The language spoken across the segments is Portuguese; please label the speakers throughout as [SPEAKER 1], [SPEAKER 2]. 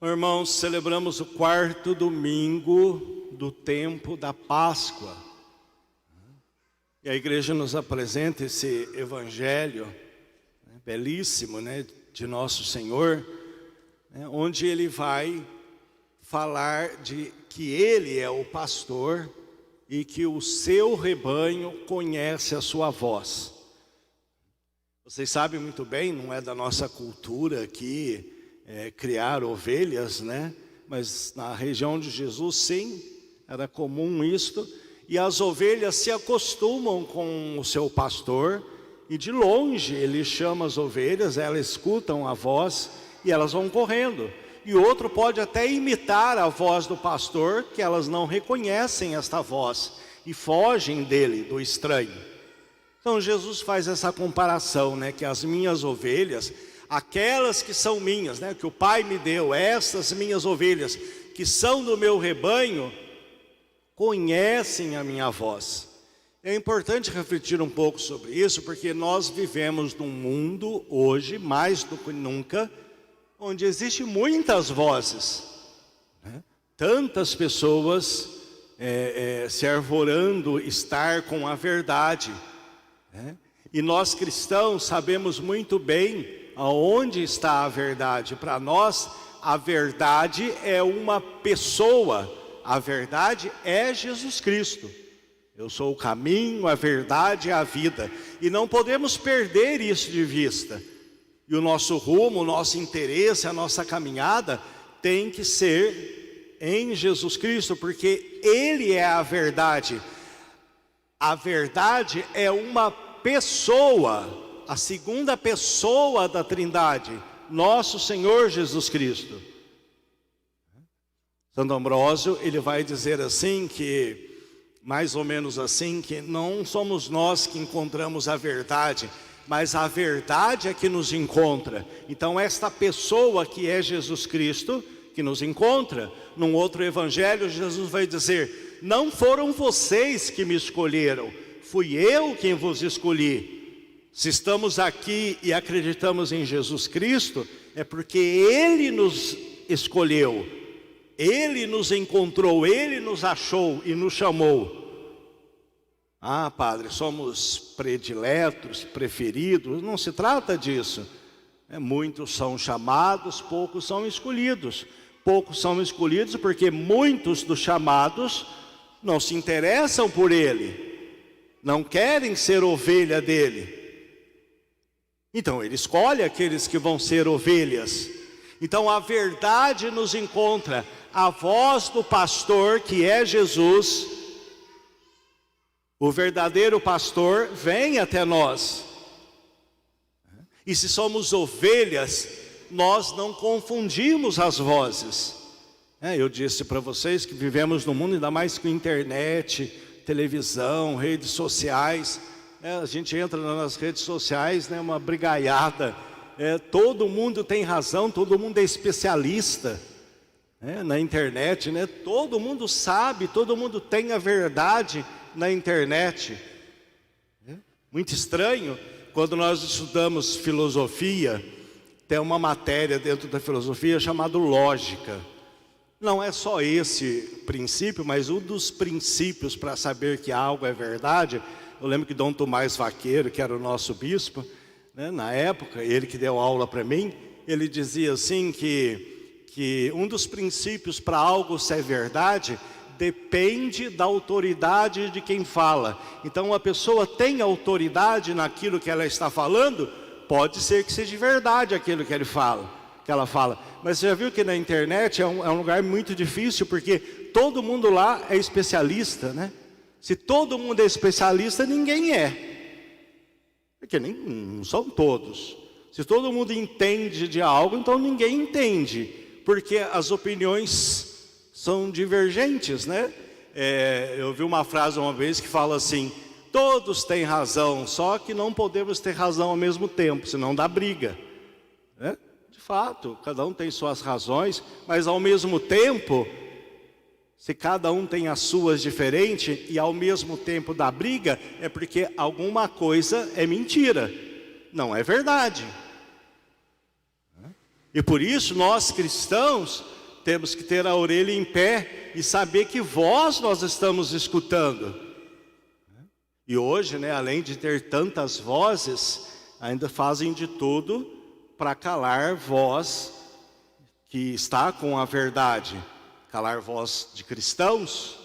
[SPEAKER 1] Irmãos, celebramos o 4º domingo do tempo da Páscoa. E a igreja nos apresenta esse evangelho belíssimo, de nosso Senhor, onde ele vai falar de que ele é o pastor e que o seu rebanho conhece a sua voz. Vocês sabem muito bem, não é da nossa cultura aqui criar ovelhas, mas na região de Jesus, sim, era comum isto. E as ovelhas se acostumam com o seu pastor, e de longe ele chama as ovelhas, elas escutam a voz e elas vão correndo. E outro pode até imitar a voz do pastor, que elas não reconhecem esta voz e fogem dele, do estranho. Então Jesus faz essa comparação, que as minhas ovelhas, aquelas que são minhas, que o Pai me deu, estas minhas ovelhas, que são do meu rebanho, conhecem a minha voz. É importante refletir um pouco sobre isso, porque nós vivemos num mundo hoje, mais do que nunca, onde existem muitas vozes, tantas pessoas se arvorando estar com a verdade, e nós cristãos sabemos muito bem aonde está a verdade. Para nós, a verdade é uma pessoa, a verdade é Jesus Cristo. Eu sou o caminho, a verdade e a vida. E não podemos perder isso de vista. E o nosso rumo, o nosso interesse, a nossa caminhada tem que ser em Jesus Cristo, porque Ele é a verdade. A verdade é uma pessoa, a segunda pessoa da Trindade, nosso Senhor Jesus Cristo. Santo Ambrósio, ele vai dizer assim que, mais ou menos assim, que não somos nós que encontramos a verdade, mas a verdade é que nos encontra. Então esta pessoa que é Jesus Cristo, que nos encontra, num outro evangelho Jesus vai dizer: não foram vocês que me escolheram, fui eu quem vos escolhi. Se estamos aqui e acreditamos em Jesus Cristo, é porque Ele nos escolheu, Ele nos encontrou, Ele nos achou e nos chamou. Ah, Padre, somos prediletos, preferidos. Não se trata disso. Muitos são chamados, poucos são escolhidos. Poucos são escolhidos porque muitos dos chamados não se interessam por Ele, não querem ser ovelha dEle. Então Ele escolhe aqueles que vão ser ovelhas. Então a verdade nos encontra, a voz do pastor que é Jesus, o verdadeiro pastor, vem até nós. E se somos ovelhas, nós não confundimos as vozes. Eu disse para vocês que vivemos num mundo ainda mais com internet, televisão, redes sociais. A gente entra nas redes sociais, uma brigaiada. Todo mundo tem razão, todo mundo é especialista. Na internet, todo mundo sabe, todo mundo tem a verdade na internet. Muito estranho, quando nós estudamos filosofia, tem uma matéria dentro da filosofia chamada lógica. Não é só esse princípio, mas um dos princípios para saber que algo é verdade. Eu lembro que Dom Tomás Vaqueiro, que era o nosso bispo, na época, ele que deu aula para mim, ele dizia assim que um dos princípios para algo ser verdade depende da autoridade de quem fala. Então, uma pessoa tem autoridade naquilo que ela está falando, pode ser que seja verdade aquilo que ela fala. Mas você já viu que na internet é um lugar muito difícil, porque todo mundo lá é especialista, Se todo mundo é especialista, ninguém é. Porque não são todos. Se todo mundo entende de algo, então ninguém entende. Porque as opiniões são divergentes, Eu vi uma frase uma vez que fala assim: todos têm razão, só que não podemos ter razão ao mesmo tempo, senão dá briga. De fato, cada um tem suas razões, mas ao mesmo tempo, se cada um tem as suas diferentes e ao mesmo tempo dá briga, é porque alguma coisa é mentira, não é verdade. E por isso nós cristãos temos que ter a orelha em pé e saber que voz nós estamos escutando. E hoje, além de ter tantas vozes, ainda fazem de tudo para calar voz que está com a verdade. Calar voz de cristãos.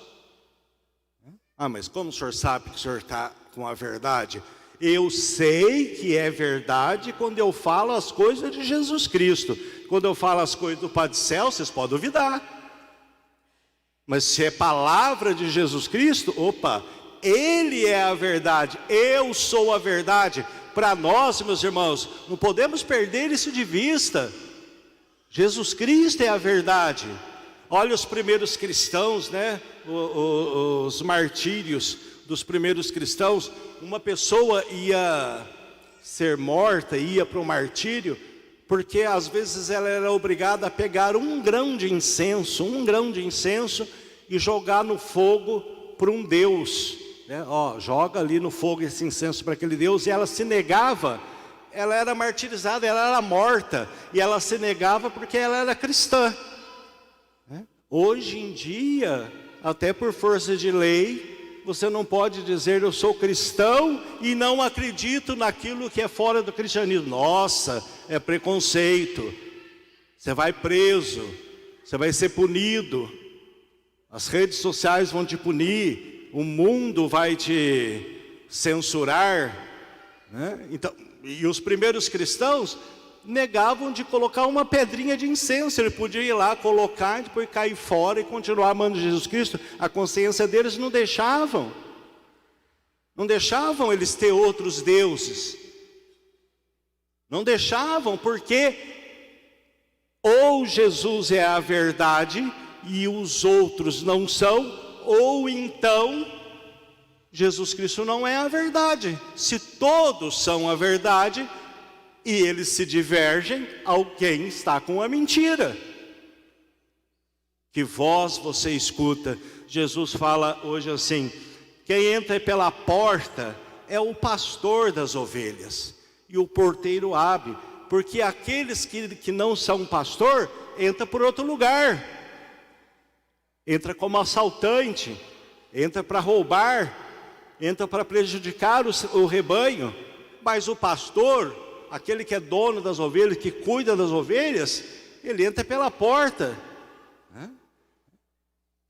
[SPEAKER 1] Mas como o senhor sabe que o senhor está com a verdade? Eu sei que é verdade quando eu falo as coisas de Jesus Cristo. Quando eu falo as coisas do Pai do Céu, vocês podem duvidar. Mas se é palavra de Jesus Cristo, Ele é a verdade, eu sou a verdade. Para nós, meus irmãos, não podemos perder isso de vista. Jesus Cristo é a verdade. Olha os primeiros cristãos, os martírios dos primeiros cristãos. Uma pessoa ia ser morta, ia para o martírio, porque às vezes ela era obrigada a pegar um grão de incenso e jogar no fogo para um Deus. Joga ali no fogo esse incenso para aquele Deus, e ela se negava. Ela era martirizada, ela era morta, e ela se negava porque ela era cristã. Hoje em dia, até por força de lei, você não pode dizer eu sou cristão e não acredito naquilo que é fora do cristianismo. Nossa, é preconceito. Você vai preso, você vai ser punido. As redes sociais vão te punir, o mundo vai te censurar. Então, e os primeiros cristãos negavam de colocar uma pedrinha de incenso. Ele podia ir lá, colocar, depois cair fora e continuar amando Jesus Cristo. A consciência deles não deixavam. Não deixavam eles ter outros deuses. Não deixavam, porque ou Jesus é a verdade e os outros não são, ou então Jesus Cristo não é a verdade. Se todos são a verdade e eles se divergem, alguém está com a mentira. Que voz você escuta? Jesus fala hoje assim: quem entra pela porta é o pastor das ovelhas, e o porteiro abre, porque aqueles que não são pastor, entra por outro lugar, entra como assaltante, entra para roubar, entra para prejudicar o rebanho. Mas o pastor, aquele que é dono das ovelhas, que cuida das ovelhas, ele entra pela porta,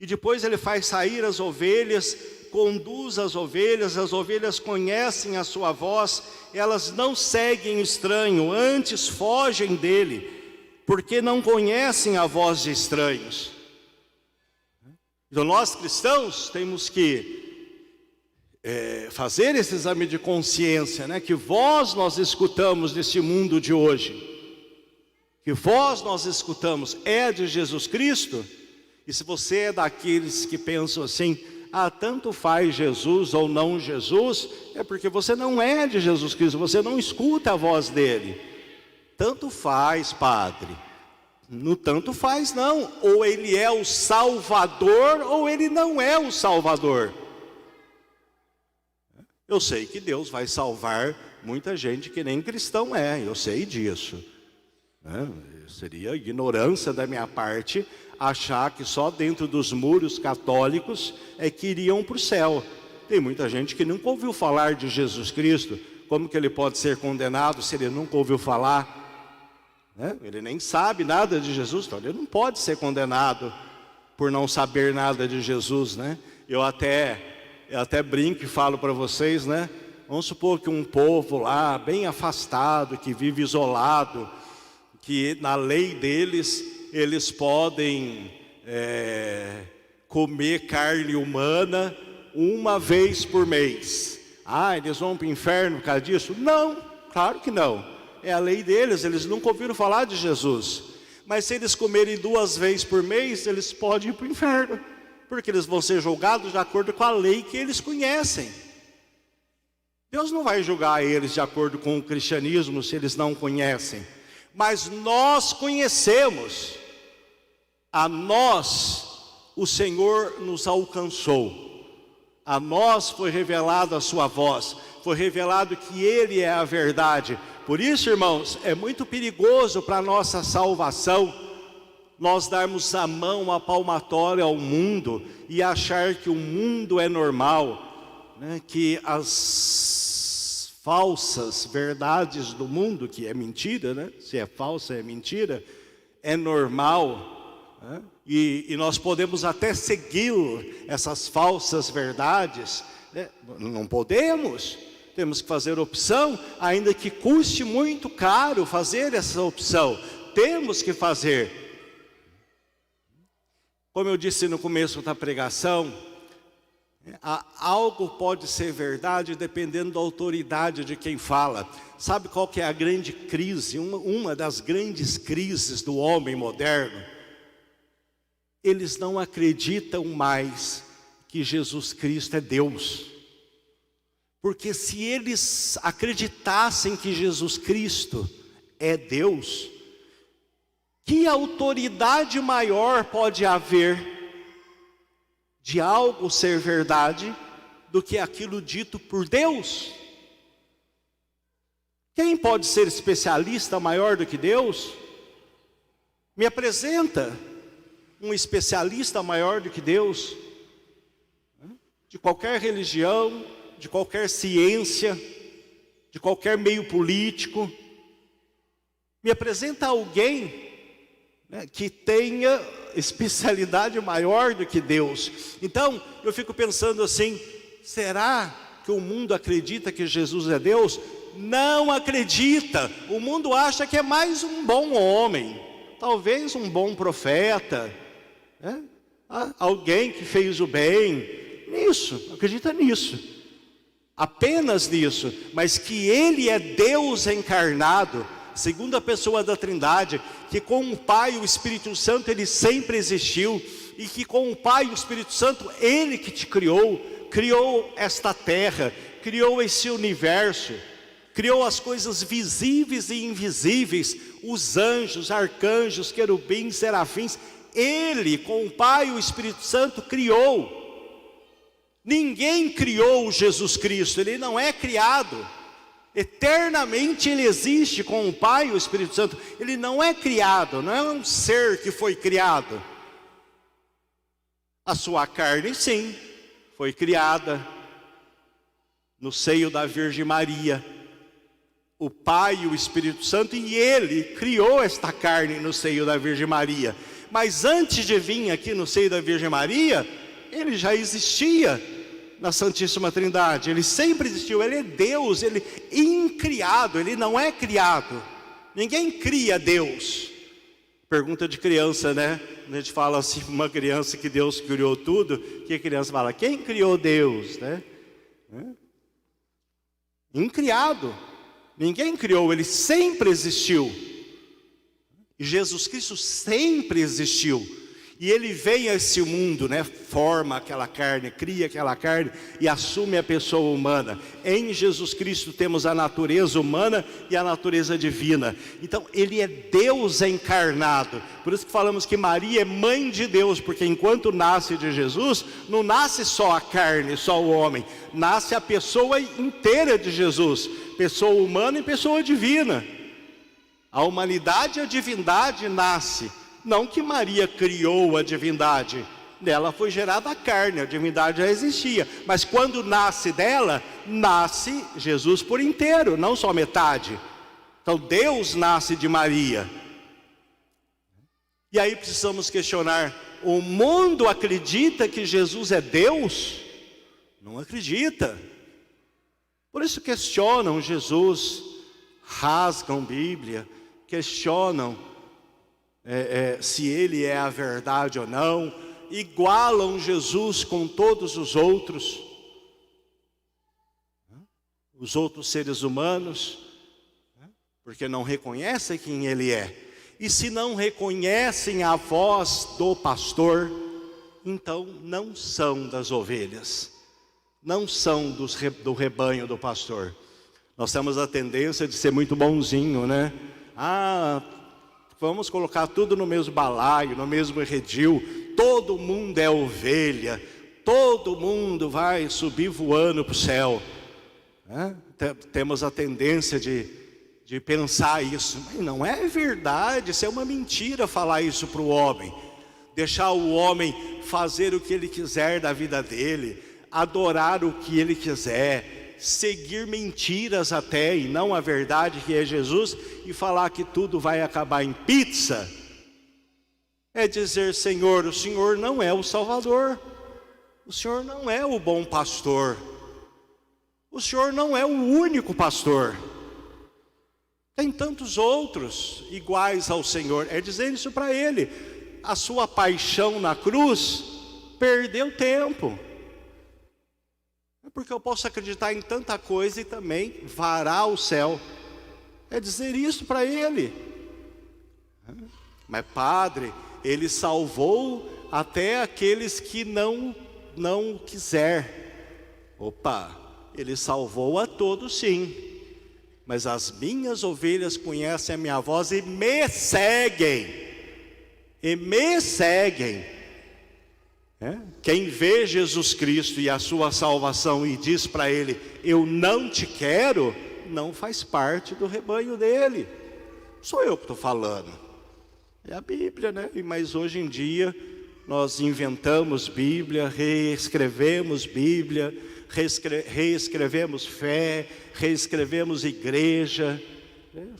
[SPEAKER 1] e depois ele faz sair as ovelhas, conduz as ovelhas conhecem a sua voz, elas não seguem o estranho, antes fogem dele, porque não conhecem a voz de estranhos. Então nós cristãos temos que fazer esse exame de consciência, que voz nós escutamos nesse mundo de hoje. Que voz nós escutamos? É a de Jesus Cristo? E se você é daqueles que pensam assim: tanto faz Jesus ou não Jesus, é porque você não é de Jesus Cristo, você não escuta a voz dele. Tanto faz, padre. No tanto faz não, ou ele é o Salvador ou ele não é o Salvador. Eu sei que Deus vai salvar muita gente que nem cristão é, eu sei disso. Seria ignorância da minha parte achar que só dentro dos muros católicos é que iriam para o céu. Tem muita gente que nunca ouviu falar de Jesus Cristo. Como que ele pode ser condenado se ele nunca ouviu falar? Ele nem sabe nada de Jesus, então ele não pode ser condenado por não saber nada de Jesus, Eu até brinco e falo para vocês, Vamos supor que um povo lá, bem afastado, que vive isolado, que na lei deles, eles podem comer carne humana uma vez por mês. Eles vão para o inferno por causa disso? Não, claro que não. É a lei deles, eles nunca ouviram falar de Jesus. Mas se eles comerem 2 vezes por mês, eles podem ir para o inferno, porque eles vão ser julgados de acordo com a lei que eles conhecem. Deus não vai julgar eles de acordo com o cristianismo se eles não conhecem. Mas nós conhecemos. A nós o Senhor nos alcançou. A nós foi revelado a sua voz. Foi revelado que Ele é a verdade. Por isso, irmãos, é muito perigoso para a nossa salvação nós darmos a mão, a palmatória ao mundo e achar que o mundo é normal, né? Que as falsas verdades do mundo, que é mentira, né? Se é falsa é mentira, é normal, né? E nós podemos até seguir essas falsas verdades, né? Não podemos, temos que fazer opção, ainda que custe muito caro fazer essa opção, temos que fazer. Como eu disse no começo da pregação, algo pode ser verdade dependendo da autoridade de quem fala. Sabe qual que é a grande crise, uma das grandes crises do homem moderno? Eles não acreditam mais que Jesus Cristo é Deus. Porque se eles acreditassem que Jesus Cristo é Deus, que autoridade maior pode haver de algo ser verdade do que aquilo dito por Deus? Quem pode ser especialista maior do que Deus? Me apresenta um especialista maior do que Deus, de qualquer religião, de qualquer ciência, de qualquer meio político. Me apresenta alguém, né, que tenha especialidade maior do que Deus. Então, eu fico pensando assim, será que o mundo acredita que Jesus é Deus? Não acredita. O mundo acha que é mais um bom homem, talvez um bom profeta, né? Alguém que fez o bem. Nisso, acredita nisso, apenas nisso. Mas que Ele é Deus encarnado, segunda pessoa da Trindade, que com o Pai e o Espírito Santo Ele sempre existiu, e que com o Pai e o Espírito Santo Ele que te criou esta terra, criou esse universo, criou as coisas visíveis e invisíveis, os anjos, arcanjos, querubins, serafins. Ele, com o Pai e o Espírito Santo, criou. Ninguém criou Jesus Cristo, Ele não é criado. Eternamente Ele existe com o Pai e o Espírito Santo. Ele não é criado, não é um ser que foi criado. A sua carne, sim, foi criada no seio da Virgem Maria. O Pai e o Espírito Santo, e Ele criou esta carne no seio da Virgem Maria. Mas antes de vir aqui no seio da Virgem Maria, Ele já existia na Santíssima Trindade. Ele sempre existiu. Ele é Deus, Ele é incriado, Ele não é criado. Ninguém cria Deus. Pergunta de criança, né? A gente fala assim, uma criança que Deus criou tudo, que a criança fala, quem criou Deus, né? Incriado. Ninguém criou, Ele sempre existiu. E Jesus Cristo sempre existiu. E Ele vem a esse mundo, né? Forma aquela carne, cria aquela carne e assume a pessoa humana. Em Jesus Cristo temos a natureza humana e a natureza divina. Então Ele é Deus encarnado. Por isso que falamos que Maria é mãe de Deus, porque enquanto nasce de Jesus, não nasce só a carne, só o homem. Nasce a pessoa inteira de Jesus, pessoa humana e pessoa divina. A humanidade e a divindade nasce. Não que Maria criou a divindade, dela foi gerada a carne, a divindade já existia. Mas quando nasce dela, nasce Jesus por inteiro, não só metade. Então Deus nasce de Maria. E aí precisamos questionar, o mundo acredita que Jesus é Deus? Não acredita. Por isso questionam Jesus, rasgam Bíblia, questionam se Ele é a verdade ou não, igualam Jesus com todos os outros seres humanos, porque não reconhecem quem Ele é. E se não reconhecem a voz do pastor, então não são das ovelhas, não são do rebanho do pastor. Nós temos a tendência de ser muito bonzinho, né? Vamos colocar tudo no mesmo balaio, no mesmo redil. Todo mundo é ovelha. Todo mundo vai subir voando para o céu. Temos a tendência de de pensar isso. Mas não é verdade, isso é uma mentira falar isso para o homem. Deixar o homem fazer o que ele quiser da vida dele, adorar o que ele quiser, seguir mentiras até e não a verdade que é Jesus, e falar que tudo vai acabar em pizza, é dizer: Senhor, o Senhor não é o Salvador, o Senhor não é o bom pastor, o Senhor não é o único pastor, tem tantos outros iguais ao Senhor. É dizer isso para ele. A sua paixão na cruz perdeu tempo. É porque eu posso acreditar em tanta coisa e também varar o céu. É dizer isso para ele. Mas padre, ele salvou até aqueles que não quiser. Opa, ele salvou a todos sim. Mas as minhas ovelhas conhecem a minha voz e me seguem. E me seguem. Quem vê Jesus Cristo e a sua salvação e diz para ele: eu não te quero, não faz parte do rebanho dele. Sou eu que estou falando, é a Bíblia, né? Mas hoje em dia nós inventamos Bíblia, reescrevemos Bíblia, reescrevemos fé, reescrevemos igreja,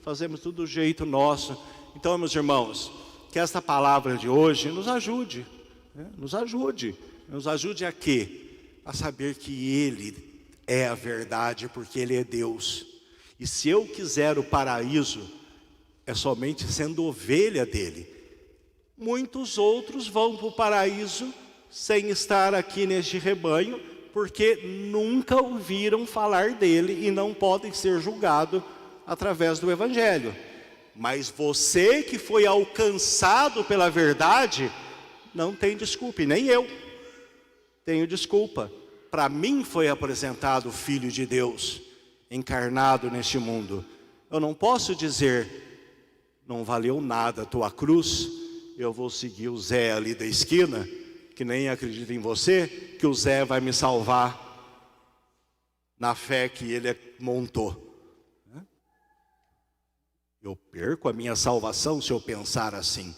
[SPEAKER 1] fazemos tudo do jeito nosso. Então, meus irmãos, que esta palavra de hoje nos ajude, nos ajude a quê? A saber que Ele é a verdade, porque Ele é Deus. E se eu quiser o paraíso, é somente sendo ovelha dEle. Muitos outros vão para o paraíso sem estar aqui neste rebanho, porque nunca ouviram falar dEle e não podem ser julgados através do Evangelho. Mas você que foi alcançado pela verdade, não tem desculpa, e nem eu tenho desculpa. Para mim foi apresentado o Filho de Deus, encarnado neste mundo. Eu não posso dizer: não valeu nada a tua cruz, eu vou seguir o Zé ali da esquina, que nem acredita em você, que o Zé vai me salvar na fé que ele montou. Eu perco a minha salvação se eu pensar assim.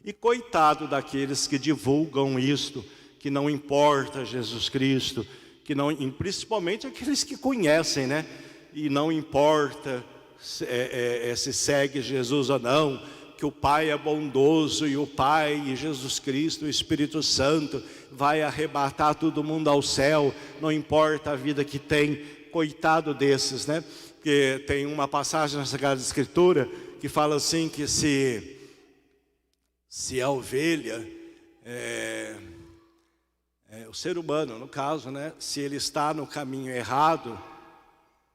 [SPEAKER 1] E coitado daqueles que divulgam isto, que não importa Jesus Cristo, que não, principalmente aqueles que conhecem, né? E não importa se segue Jesus ou não, que o Pai é bondoso e o Pai e Jesus Cristo, o Espírito Santo, vai arrebatar todo mundo ao céu, não importa a vida que tem. Coitado desses, né? Porque tem uma passagem na Sagrada Escritura que fala assim, que se a ovelha, o ser humano no caso, né? Se ele está no caminho errado,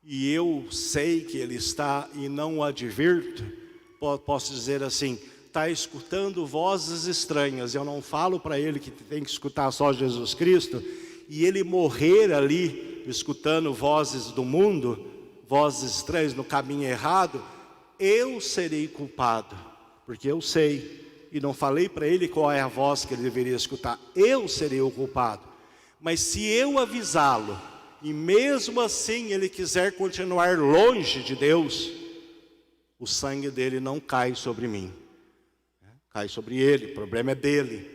[SPEAKER 1] e eu sei que ele está e não o advirto, posso dizer assim, está escutando vozes estranhas, eu não falo para ele que tem que escutar só Jesus Cristo, e ele morrer ali, escutando vozes do mundo, vozes estranhas no caminho errado, eu serei culpado, porque eu sei, e não falei para ele qual é a voz que ele deveria escutar, eu serei o culpado. Mas se eu avisá-lo, e mesmo assim ele quiser continuar longe de Deus, o sangue dele não cai sobre mim, cai sobre ele, o problema é dele,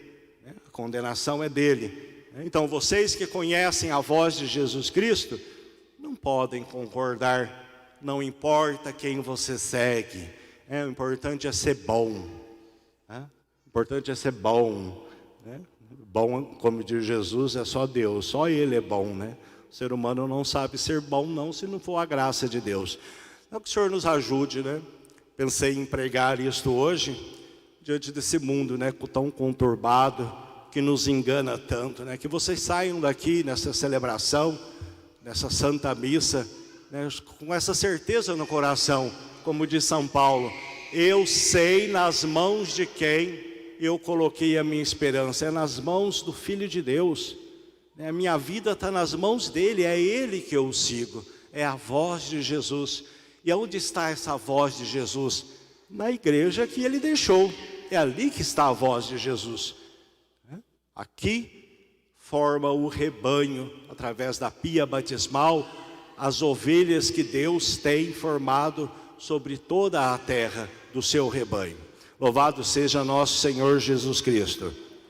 [SPEAKER 1] a condenação é dele. Então vocês que conhecem a voz de Jesus Cristo, não podem concordar, não importa quem você segue, o importante é ser bom, o importante é ser bom, bom, como diz Jesus, é só Deus, só Ele é bom, né? O ser humano não sabe ser bom não, se não for a graça de Deus. Então que o Senhor nos ajude, né? Pensei em pregar isto hoje, diante desse mundo, né, tão conturbado, que nos engana tanto, né? Que vocês saiam daqui nessa celebração, nessa Santa Missa, né, com essa certeza no coração, como diz São Paulo: eu sei nas mãos de quem eu coloquei a minha esperança, é nas mãos do Filho de Deus, né? A minha vida está nas mãos dele, é ele que eu sigo, é a voz de Jesus. E onde está essa voz de Jesus? Na igreja que ele deixou, é ali que está a voz de Jesus. Aqui forma o rebanho, através da pia batismal, as ovelhas que Deus tem formado sobre toda a terra do seu rebanho. Louvado seja nosso Senhor Jesus Cristo.